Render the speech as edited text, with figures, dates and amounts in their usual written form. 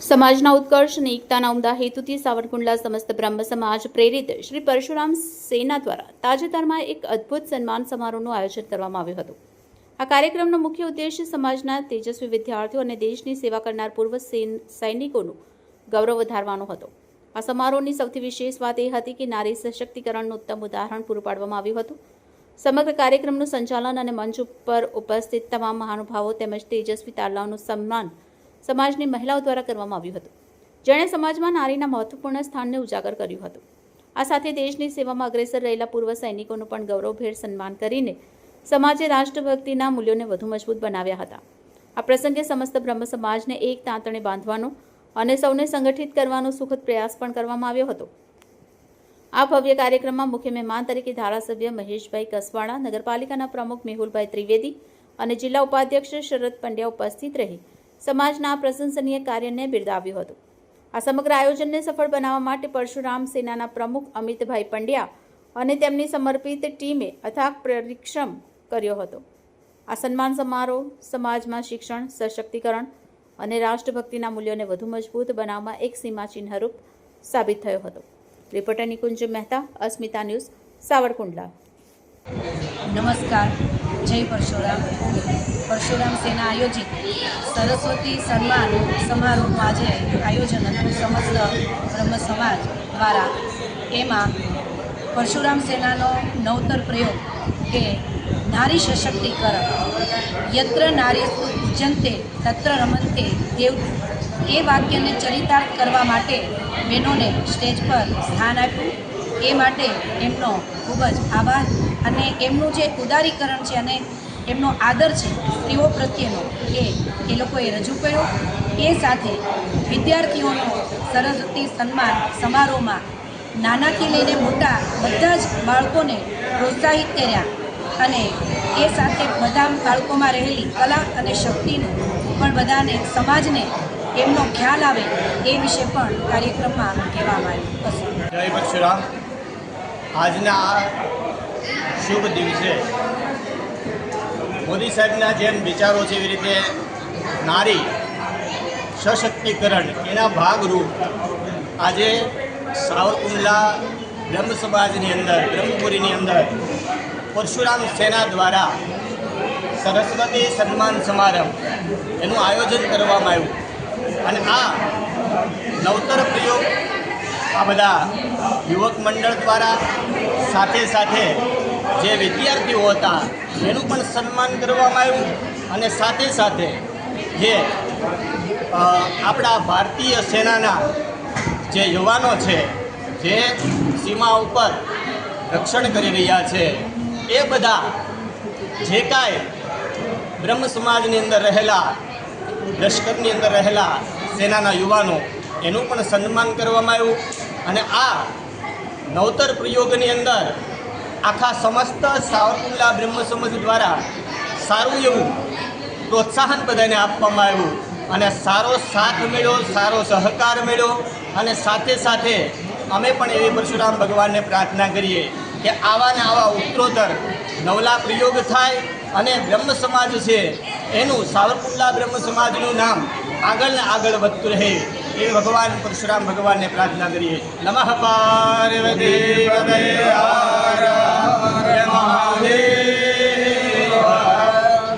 સમાજના ઉત્કર્ષ અને એકતાના ઉમદા હેતુથી સાવરકુંડલા સમસ્ત બ્રહ્મ સમાજ પ્રેરિત શ્રી પરશુરામ સેના દ્વારા તાજેતરમાં એક અદ્ભુત સન્માન સમારોહનું આયોજન કરવામાં આવ્યું હતું। આ કાર્યક્રમનો મુખ્ય ઉદ્દેશ્ય સમાજના તેજસ્વી વિદ્યાર્થીઓ અને દેશની સેવા કરનાર પૂર્વ સૈનિકોનું ગૌરવ વધારવાનો હતો। આ સમારોહની સૌથી વિશેષ વાત એ હતી કે નારી સશક્તિકરણનું ઉત્તમ ઉદાહરણ પૂરું પાડવામાં આવ્યું હતું। સમગ્ર કાર્યક્રમનું સંચાલન અને મંચ ઉપર ઉપસ્થિત તમામ મહાનુભાવો તેમજ તેજસ્વી તારલાઓનું સન્માન સમાજની મહિલાઓ દ્વારા કરવામાં આવ્યું હતું, જેણે સમાજમાં નારીના મહત્વપૂર્ણ સ્થાનને ઉજાગર કર્યું હતું। આ સાથે દેશની સેવામાં અગ્રેસર રહેલા પૂર્વ સૈનિકોનું પણ ગૌરવભેર સન્માન કરીને સમાજે રાષ્ટ્રભક્તિના મૂલ્યોને વધુ મજબૂત બનાવ્યા હતા। આ પ્રસંગે સમસ્ત બ્રહ્મ સમાજને એક તાંતણે બાંધવાનો અને સૌને સંગઠિત કરવાનો સુખદ પ્રયાસ પણ કરવામાં આવ્યો હતો। આ ભવ્ય કાર્યક્રમમાં મુખ્ય મહેમાન તરીકે ધારાસભ્ય મહેશભાઈ કસવાડા, નગરપાલિકાના પ્રમુખ મેહુલભાઈ ત્રિવેદી અને જિલ્લા ઉપાધ્યક્ષ શરદ પંડ્યા ઉપસ્થિત રહી સમાજના આ પ્રશંસનીય કાર્યને બિરદાવ્યું હતું। આ સમગ્ર આયોજનને સફળ બનાવવા માટે પરશુરામ સેનાના પ્રમુખ અમિતભાઈ પંડ્યા અને તેમની સમર્પિત ટીમે અથાગ પરિશ્રમ કર્યો હતો। આ સન્માન સમારોહ સમાજમાં શિક્ષણ, સશક્તિકરણ અને રાષ્ટ્રભક્તિના મૂલ્યોને વધુ મજબૂત બનાવવામાં એક સીમાચિહ્નરૂપ સાબિત થયો હતો। રિપોર્ટર નિકુંજ મહેતા, અસ્મિતા ન્યૂઝ, સાવરકુંડલા। નમસ્કાર, જય પરશુરામ। પરશુરામ સેના આયોજિત સરસ્વતી સન્માન સમારોહનું આજે આયોજન હતું સમસ્ત બ્રહ્મ સમાજ દ્વારા। એમાં પરશુરામ સેનાનો નવતર પ્રયોગ કે નારી સશક્તિકરણ, યત્ર નારી પૂજ્યંતે તત્ર રમંતે દેવ, એ વાક્યને ચરિતાર્થ કરવા માટે બહેનોને સ્ટેજ પર સ્થાન આપ્યું। એ માટે એમનો ખૂબ જ આભાર અને એમનું જે ઉદારીકરણ છે અને એમનો આદર છે સ્ત્રીઓ પ્રત્યેનો એ લોકોએ રજૂ કર્યો। એ સાથે વિદ્યાર્થીઓનો સરસ્વતી સન્માન સમારોહમાં નાનાથી લઈને મોટા બધા જ બાળકોને પ્રોત્સાહિત કર્યા અને એ સાથે બધા બાળકોમાં રહેલી કલા અને શક્તિનું પણ બધાને સમાજને એમનો ખ્યાલ આવે એ વિશે પણ કાર્યક્રમમાં કહેવામાં આવ્યું। જય પરશુરામ। આજના આ શુભ દિવસે મોદી સાહેબના જેમ વિચારો છે એવી રીતે નારી સશક્તિકરણ એના ભાગરૂપ આજે સાવરકુંડલા બ્રહ્મ સમાજની અંદર, બ્રહ્મપુરીની અંદર પરશુરામ સેના દ્વારા સરસ્વતી સન્માન સમારંભ એનું આયોજન કરવામાં આવ્યું અને આ નવતર પ્રયોગ આ બધા યુવક મંડળ દ્વારા સાથે સાથે જે વિદ્યાર્થીઓ હતા એનું પણ સન્માન કરવામાં આવ્યું અને સાથે સાથે જે આપણા ભારતીય સેનાના જે યુવાનો છે જે સીમા ઉપર રક્ષણ કરી રહ્યા છે એ બધા જે કાંઈ બ્રહ્મ સમાજની અંદર રહેલા, લશ્કરની અંદર રહેલા સેનાના યુવાનો એનું પણ સન્માન કરવામાં આવ્યું અને આ નવતર પ્રયોગની અંદર આખા સમસ્ત સાવરકુંડલા બ્રહ્મ સમાજ દ્વારા સારું એવું પ્રોત્સાહન બધાને આપવામાં આવ્યું અને સારો સાથ મળ્યો, સારો સહકાર મળ્યો અને સાથે સાથે અમે પણ એવી પરશુરામ ભગવાનને પ્રાર્થના કરીએ કે આવા ને આવા ઉત્તરોત્તર નવલા પ્રયોગ થાય અને બ્રહ્મ સમાજ છે એનું, સાવરકુંડલા બ્રહ્મ સમાજનું નામ આગળ ને આગળ વધતું રહે એ ભગવાન પરશુરામ ભગવાનને પ્રાર્થના કરીએ। નમઃ પાર્વતી પતયે હર હર મહાદેવ।